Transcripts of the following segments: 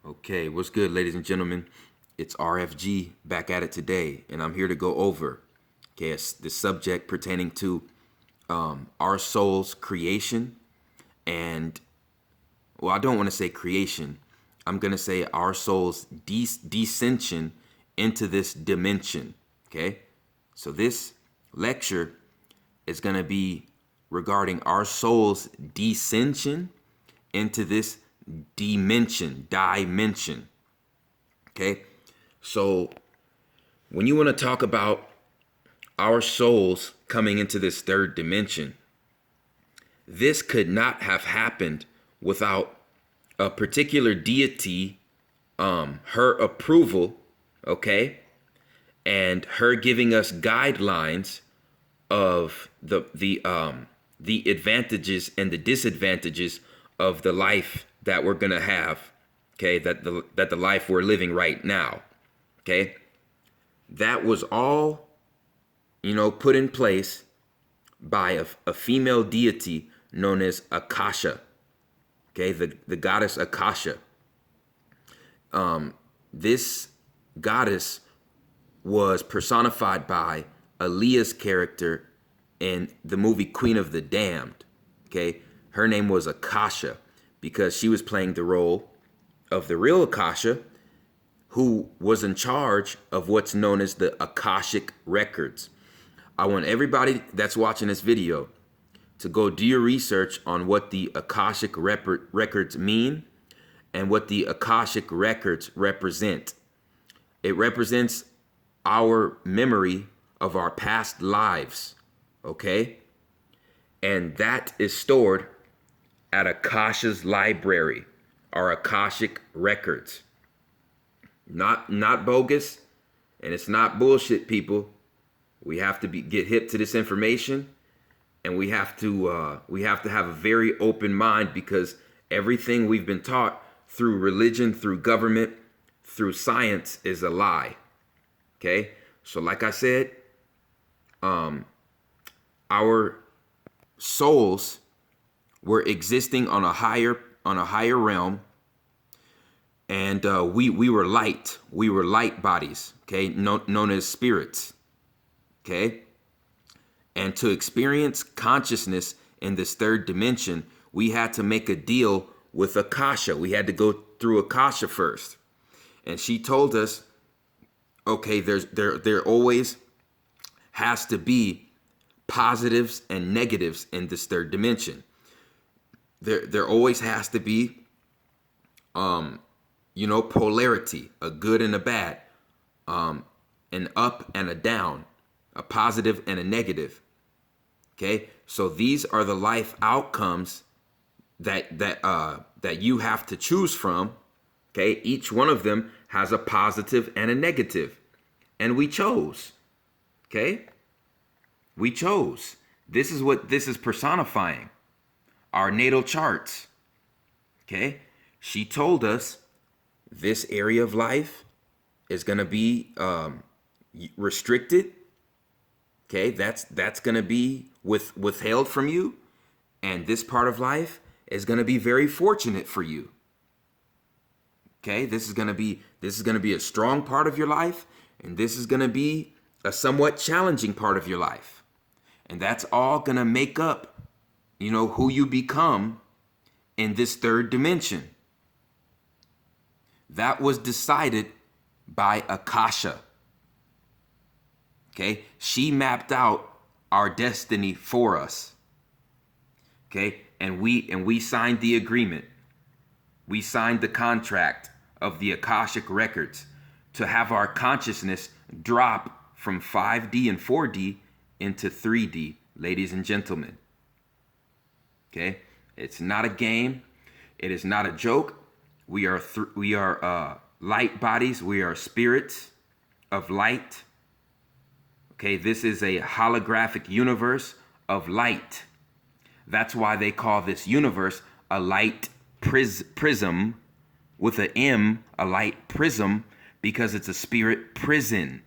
Okay, what's good, ladies and gentlemen? It's RFG back at it today, and I'm here to go over, it's the subject pertaining to our soul's creation and, well, I don't want to say creation. I'm going to say our soul's descension into this dimension, okay? So this lecture is going to be regarding our soul's descension into this dimension. Okay, so when you want to talk about our souls coming into this third dimension, this could not have happened without a particular deity, her approval, okay, and her giving us guidelines of the advantages and the disadvantages of the life that we're gonna have, okay, that the life we're living right now, okay, that was all, put in place by a female deity known as Akasha, okay, the goddess Akasha. This goddess was personified by Aaliyah's character in the movie Queen of the Damned, okay? Her name was Akasha because she was playing the role of the real Akasha, who was in charge of what's known as the Akashic records. I want everybody that's watching this video to go do your research on what the Akashic records mean and what the Akashic records represent. It represents our memory of our past lives, okay? And that is stored at Akasha's library, our Akashic records. Not bogus, and it's not bullshit, people. We have to get hip to this information, and we have to have a very open mind, because everything we've been taught through religion, through government, through science is a lie. Okay? So like I said, our souls were existing on a higher realm, and we were light. We were light bodies, okay, known as spirits. Okay? And to experience consciousness in this third dimension, we had to make a deal with Akasha. We had to go through Akasha first. And she told us, okay, there always has to be positives and negatives in this third dimension. There always has to be polarity, a good and a bad, an up and a down, a positive and a negative. Okay, so these are the life outcomes that you have to choose from. Okay, each one of them has a positive and a negative, and we chose. Okay, we chose. This is what this is personifying. Our natal charts. Okay, she told us this area of life is going to be restricted. Okay, that's going to be withheld from you, and this part of life is going to be very fortunate for you. Okay, this is going to be a strong part of your life, and this is going to be a somewhat challenging part of your life. And that's all going to make up, who you become in this third dimension. That was decided by Akasha. Okay, she mapped out our destiny for us. Okay, and we signed the agreement. We signed the contract of the Akashic records to have our consciousness drop from 5D and 4D into 3D, ladies and gentlemen. Okay, it's not a game. It is not a joke. We are light bodies. We are spirits of light. Okay, this is a holographic universe of light. That's why they call this universe a light prism with an M, a light prism, because it's a spirit prison.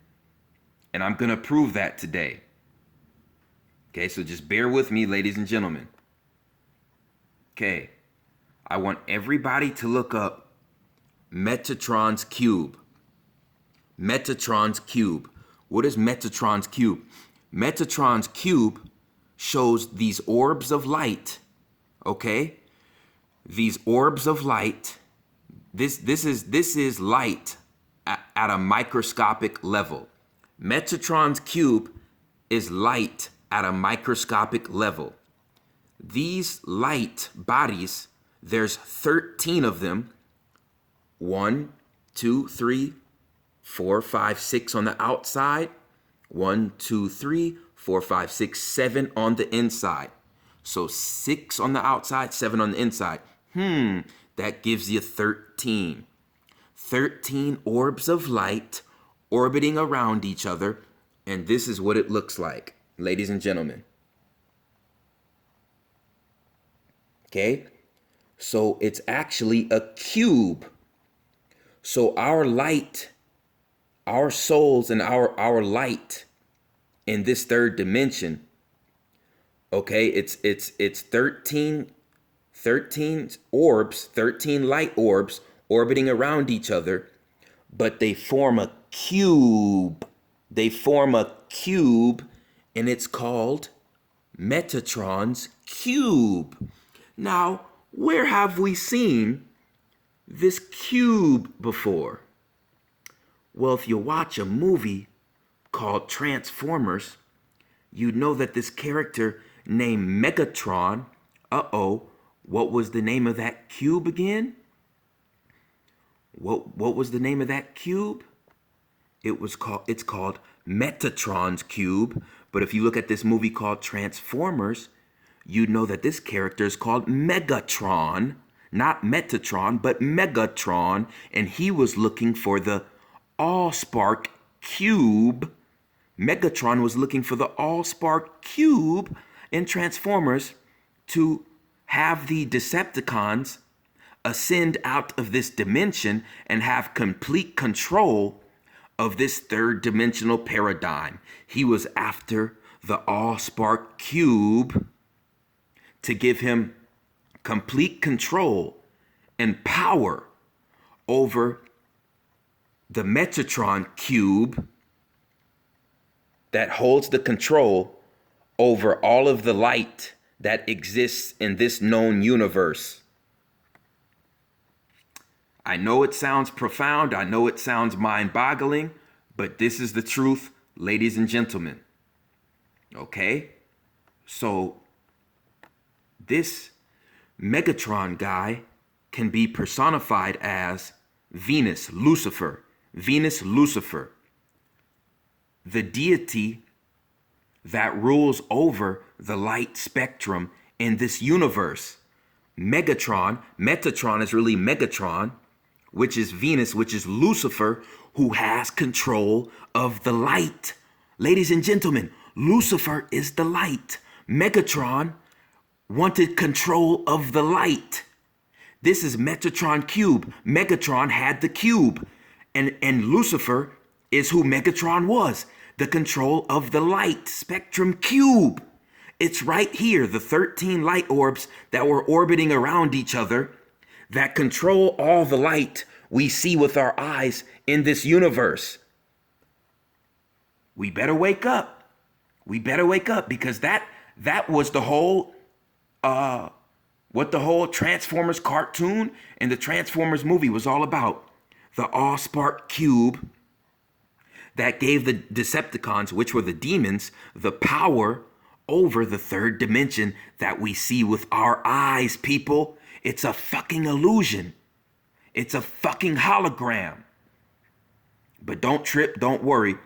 And I'm going to prove that today. Okay, so just bear with me, ladies and gentlemen. Okay, I want everybody to look up Metatron's cube. Metatron's cube. What is Metatron's cube? Metatron's cube shows these orbs of light, okay? These orbs of light. This is light at a microscopic level. Metatron's cube is light at a microscopic level. These light bodies, there's 13 of them. 1, 2, 3, 4, 5, 6 on the outside. 1, 2, 3, 4, 5, 6, 7 on the inside. So 6 on the outside, 7 on the inside. That gives you 13. 13 orbs of light orbiting around each other. And this is what it looks like, ladies and gentlemen. Okay? So it's actually a cube. So our light, our souls and our light in this third dimension, okay, it's 13 orbs, 13 light orbs orbiting around each other, but they form a cube. They form a cube, and it's called Metatron's cube. Now, where have we seen this cube before? Well, if you watch a movie called Transformers, you know that this character named Megatron, what was the name of that cube again? What was the name of that cube? It's called Metatron's cube. But if you look at this movie called Transformers, you know that this character is called Megatron, not Metatron, but Megatron, and he was looking for the Allspark cube. Megatron was looking for the Allspark cube in Transformers to have the Decepticons ascend out of this dimension and have complete control of this third dimensional paradigm. He was after the Allspark cube to give him complete control and power over the Metatron cube that holds the control over all of the light that exists in this known universe. I know it sounds profound. I know it sounds mind-boggling, but this is the truth, ladies and gentlemen. Okay? So this Megatron guy can be personified as Venus, Lucifer. Venus, Lucifer. The deity that rules over the light spectrum in this universe. Metatron is really Megatron, which is Venus, which is Lucifer, who has control of the light. Ladies and gentlemen, Lucifer is the light. Megatron wanted control of the light. This is Metatron cube. Megatron had the cube. And Lucifer is who Megatron was, the control of the light spectrum cube. It's right here, the 13 light orbs that were orbiting around each other that control all the light we see with our eyes in this universe. We better wake up. We better wake up, because that was the whole, what the whole Transformers cartoon and the Transformers movie was all about. The Allspark cube that gave the Decepticons, which were the demons, the power over the third dimension that we see with our eyes, people. It's a fucking illusion. It's a fucking hologram. But don't trip, don't worry.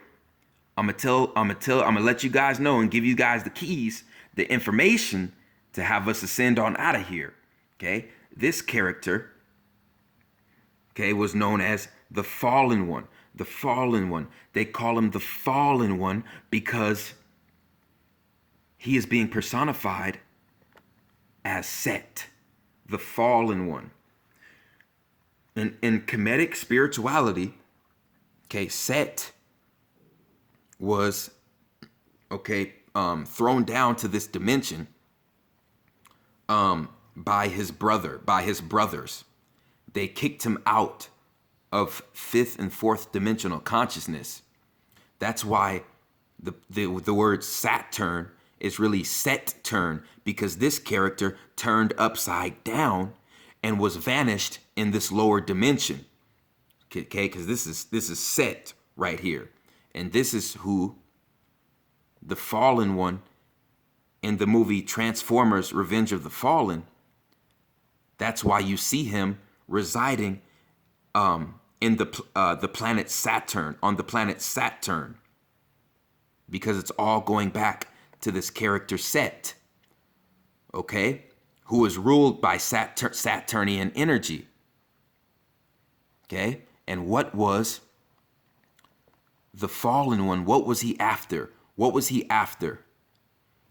I'm gonna let you guys know and give you guys the keys, the information to have us ascend on out of here. Okay? This character, okay, was known as the Fallen One. The Fallen One. They call him the Fallen One because he is being personified as Set, the Fallen One. In Kemetic spirituality, okay, Set was, okay, thrown down to this dimension by his brothers. They kicked him out of fifth and fourth dimensional consciousness. That's why the word Saturn is really set turn, because this character turned upside down and was vanished in this lower dimension. Okay, because this is Set right here. And this is who the fallen one in the movie Transformers Revenge of the Fallen. That's why you see him residing in the planet Saturn, on the planet Saturn, because it's all going back to this character Set, okay, who is ruled by Saturnian energy. Okay, and what was the fallen one? What was he after? What was he after?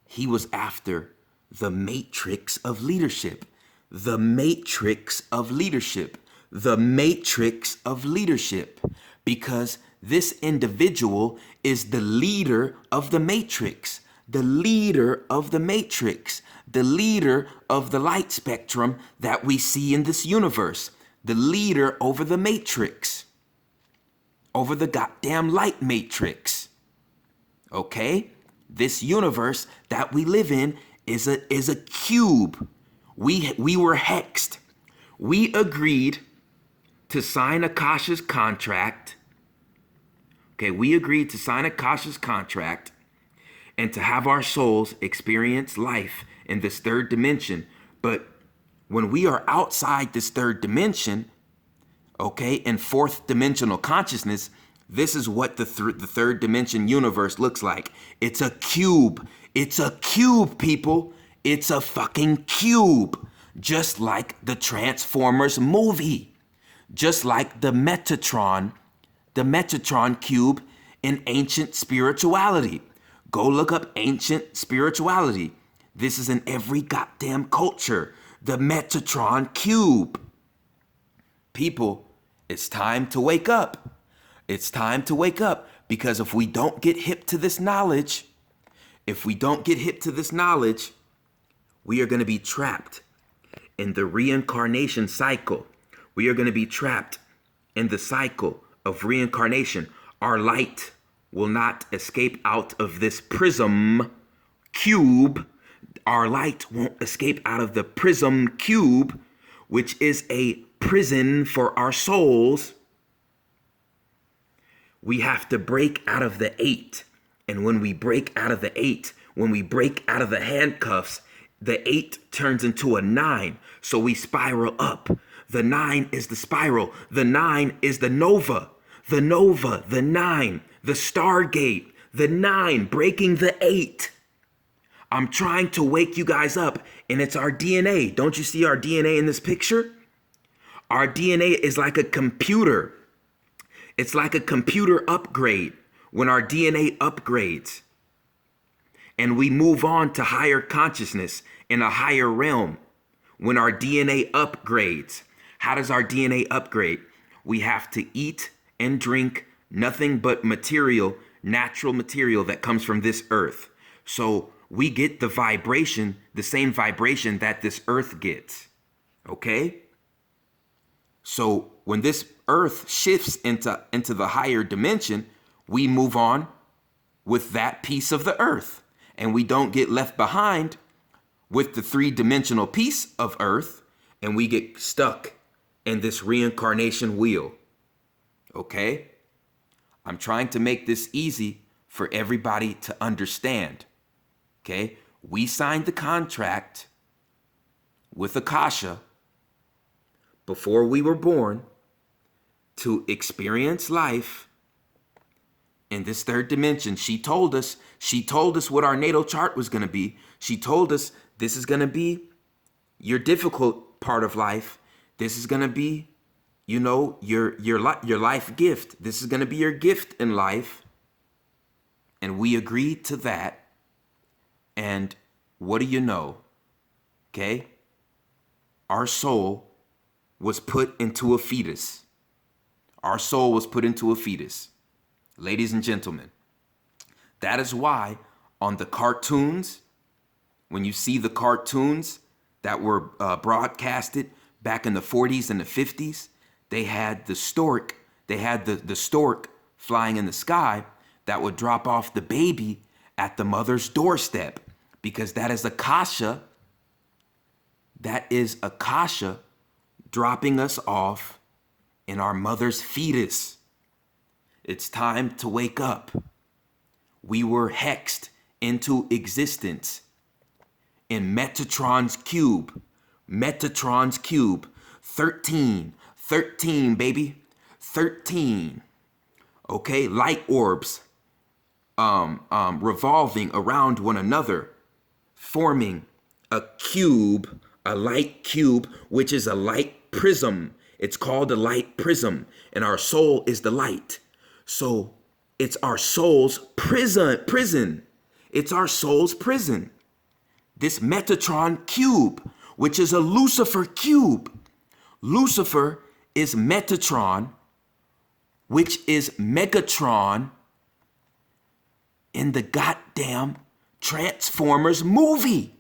He was after the matrix of leadership. The matrix of leadership. The matrix of leadership. Because this individual is the leader of the matrix. The leader of the matrix. The leader of the light spectrum that we see in this universe. The leader over the matrix. Over the goddamn light matrix. Okay? This universe that we live in is a cube. We were hexed. We agreed to sign Akasha's contract. Okay, we agreed to sign Akasha's contract and to have our souls experience life in this third dimension. But when we are outside this third dimension, okay, in fourth dimensional consciousness, this is what the third dimension universe looks like. It's a cube. It's a cube, people. It's a fucking cube. Just like the Transformers movie. Just like the Metatron cube in ancient spirituality. Go look up ancient spirituality. This is in every goddamn culture. The Metatron cube. People, it's time to wake up. It's time to wake up, because if we don't get hip to this knowledge, we are going to be trapped in the reincarnation cycle. We are going to be trapped in the cycle of reincarnation. Our light will not escape out of this prism cube. Our light won't escape out of the prism cube, which is a prison for our souls. We have to break out of the 8. And when we break out of the 8, when we break out of the handcuffs, the 8 turns into a 9. So we spiral up. The 9 is the spiral. The 9 is the nova. The nova, the 9, the stargate, the 9, breaking the 8. I'm trying to wake you guys up, and it's our DNA. Don't you see our DNA in this picture? Our DNA is like a computer. It's like a computer upgrade when our DNA upgrades and we move on to higher consciousness in a higher realm. When our DNA upgrades, how does our DNA upgrade? We have to eat and drink nothing but material, natural material that comes from this earth. So we get the vibration, the same vibration that this earth gets. Okay? So when this earth shifts into the higher dimension, we move on with that piece of the earth. And we don't get left behind with the three-dimensional piece of earth, and we get stuck in this reincarnation wheel. Okay? I'm trying to make this easy for everybody to understand. Okay? We signed the contract with Akasha before we were born to experience life in this third dimension. She told us what our natal chart was going to be. She told us this is going to be your difficult part of life. This is going to be, you know, your life gift. This is going to be your gift in life. And we agreed to that. And what do you know? Okay? Our soul was put into a fetus. Our soul was put into a fetus. Ladies and gentlemen, that is why on the cartoons, when you see the cartoons that were broadcasted back in the 40s and the 50s, they had the stork, they had the stork flying in the sky that would drop off the baby at the mother's doorstep, because that is Akasha. That is Akasha dropping us off in our mother's fetus. It's time to wake up. We were hexed into existence in Metatron's cube. Metatron's cube. 13, baby. 13. Okay, light orbs revolving around one another, forming a cube, a light cube, which is a light prism. It's called a light prism, and our soul is the light. So it's our soul's prison. It's our soul's prison. This Metatron cube, which is a Lucifer cube. Lucifer is Metatron, which is Megatron in the goddamn Transformers movie.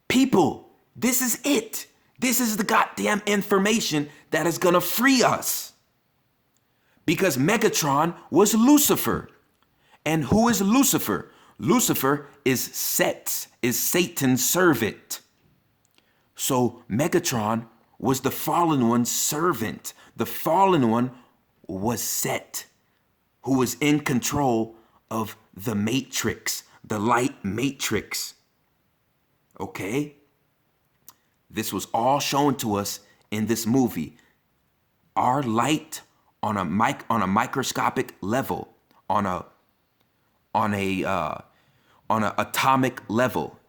People, this is it. This is the goddamn information that is gonna free us. Because Megatron was Lucifer. And who is Lucifer? Lucifer is Satan's servant. So Megatron was the fallen one's servant. The fallen one was Set, who was in control of the matrix, the light matrix. Okay? This was all shown to us in this movie. Our light on a microscopic level, on a atomic level,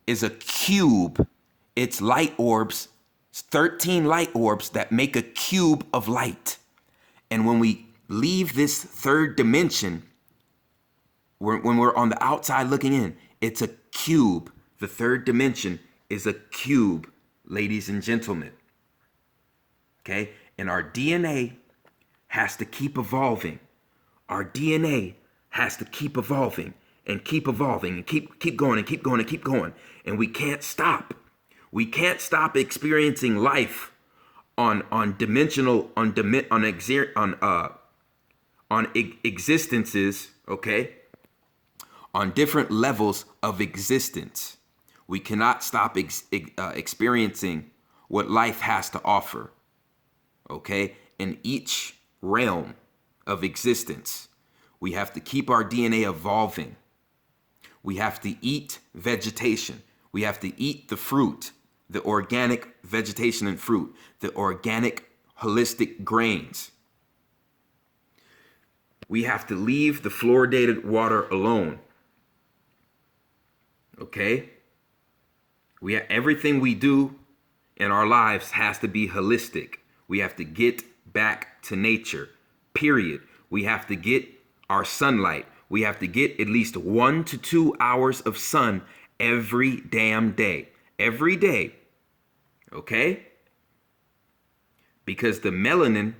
is a cube. It's light orbs, 13 light orbs that make a cube of light. And when we leave this third dimension, when we're on the outside looking in, it's a cube. The third dimension is a cube, ladies and gentlemen. Okay? And our DNA has to keep evolving. Our DNA has to keep evolving and keep evolving and keep going and keep going and keep going. And we can't stop. We can't stop experiencing life on existences, okay? On different levels of existence. We cannot stop experiencing what life has to offer, okay? In each realm of existence, we have to keep our DNA evolving. We have to eat vegetation. We have to eat the fruit, the organic vegetation and fruit, the organic holistic grains. We have to leave the fluoridated water alone. Okay? Everything we do in our lives has to be holistic. We have to get back to nature, period. We have to get our sunlight. We have to get at least 1 to 2 hours of sun every damn day. Every day. Okay? Because the melanin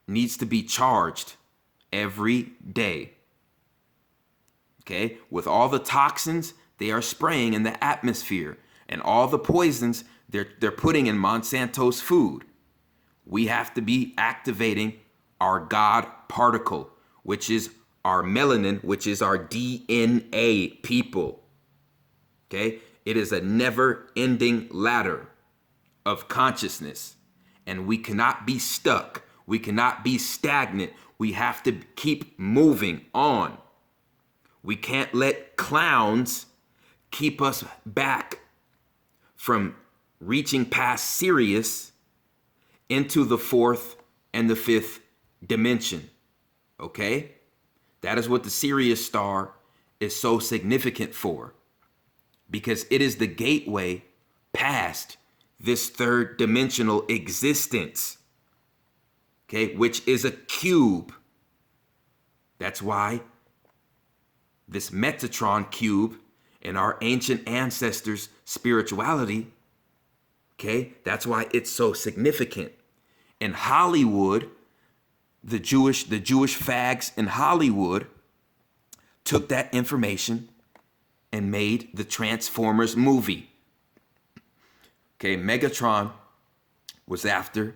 needs to be charged every day. Okay? With all the toxins they are spraying in the atmosphere and all the poisons they're putting in Monsanto's food, we have to be activating our God particle, which is our melanin, which is our DNA, people. Okay? It is a never-ending ladder of consciousness, and we cannot be stuck. We cannot be stagnant. We have to keep moving on. We can't let clowns keep us back from reaching past Sirius into the 4th and the 5th dimension. Okay? That is what the Sirius star is so significant for, because it is the gateway past this third dimensional existence, okay, which is a cube. That's why this Metatron cube in our ancient ancestors' spirituality, okay, that's why it's so significant. In Hollywood, the Jewish fags in Hollywood took that information and made the Transformers movie. Okay, Megatron was after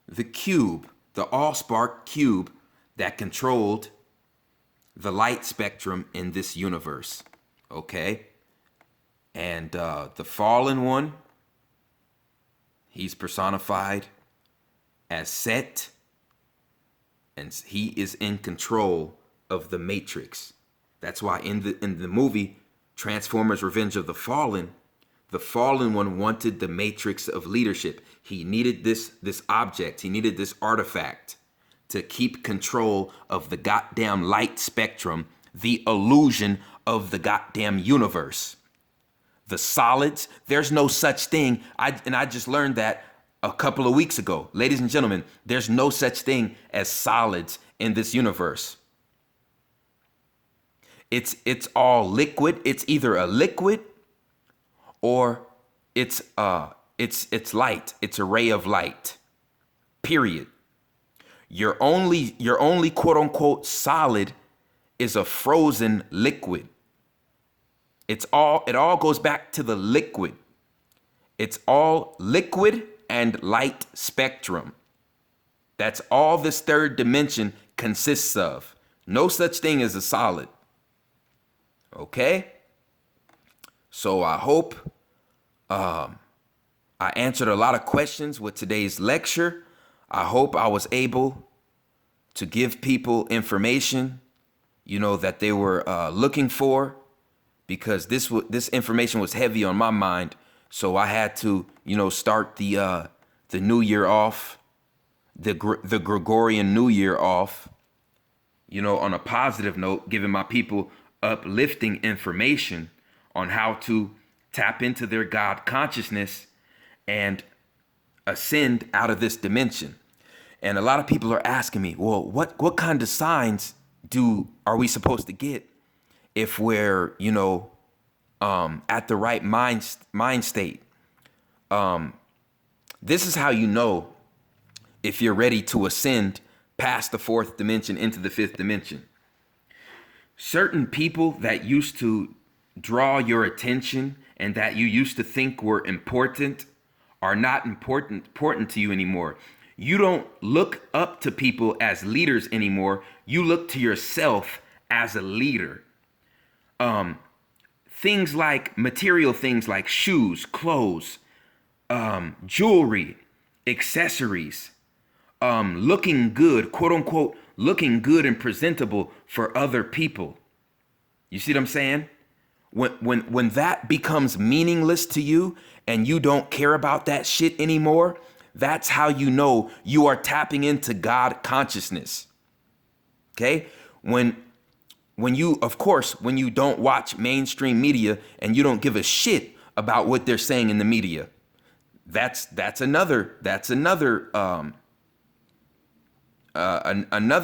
the cube, the all-spark cube that controlled the light spectrum in this universe. Okay? And the fallen one, he's personified as Set, and he is in control of the Matrix. That's why in the movie Transformers Revenge of the Fallen one wanted the Matrix of leadership. He needed this object, he needed this artifact to keep control of the goddamn light spectrum, the illusion of the goddamn universe. The solids, there's no such thing. I just learned that a couple of weeks ago. Ladies and gentlemen, there's no such thing as solids in this universe. It's all liquid. It's either a liquid or it's light. It's a ray of light. Period. Your only quote unquote solid is a frozen liquid. It all goes back to the liquid. It's all liquid and light spectrum. That's all this third dimension consists of. No such thing as a solid. Okay? So I hope I answered a lot of questions with today's lecture. I hope I was able to give people information, that they were looking for, because this information was heavy on my mind. So I had to, start the new year off, the Gregorian New Year off, on a positive note, giving my people uplifting information on how to tap into their God consciousness and ascend out of this dimension. And a lot of people are asking me, well, what kind of signs are we supposed to get if we're, at the right mind state? This is how you know if you're ready to ascend past the fourth dimension into the fifth dimension. Certain people that used to draw your attention and that you used to think were important are not important to you anymore. You don't look up to people as leaders anymore. You look to yourself as a leader. Material things like shoes, clothes, jewelry, accessories, looking good, quote unquote, looking good and presentable for other people. You see what I'm saying? When that becomes meaningless to you and you don't care about that shit anymore, that's how you know you are tapping into God consciousness. Okay? When you don't watch mainstream media and you don't give a shit about what they're saying in the media, that's another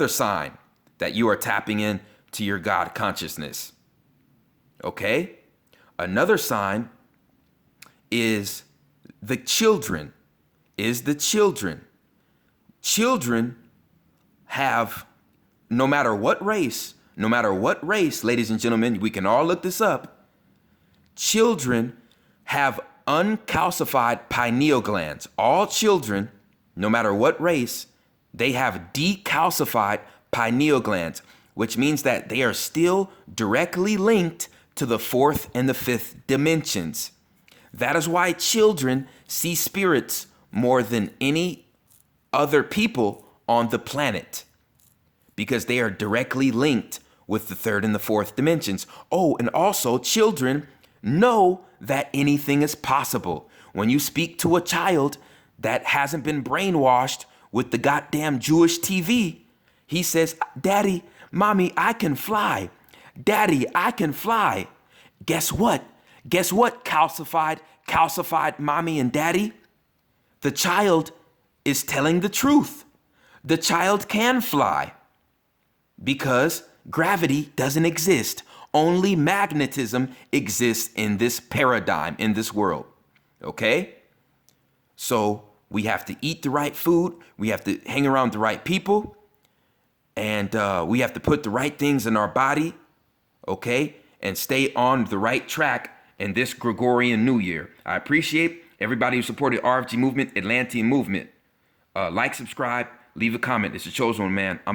sign that you are tapping in to your God consciousness. Okay? Another sign is the children. Children have, no matter what race, ladies and gentlemen, we can all look this up. Children have uncalcified pineal glands. All children, no matter what race, they have decalcified pineal glands, which means that they are still directly linked to the fourth and the fifth dimensions. That is why children see spirits more than any other people on the planet, because they are directly linked with the third and the fourth dimensions. Oh, and also children know that anything is possible. When you speak to a child that hasn't been brainwashed with the goddamn Jewish TV, he says, Daddy, Mommy, I can fly. Daddy, I can fly. Guess what? Calcified Mommy and Daddy? The child is telling the truth. The child can fly because gravity doesn't exist. Only magnetism exists in this paradigm, in this world. Okay? So we have to eat the right food. We have to hang around the right people. And we have to put the right things in our body. Okay? And stay on the right track in this Gregorian New Year. I appreciate Everybody who supported RFG movement, Atlantean movement, like, subscribe, leave a comment. It's the chosen one, man. I'm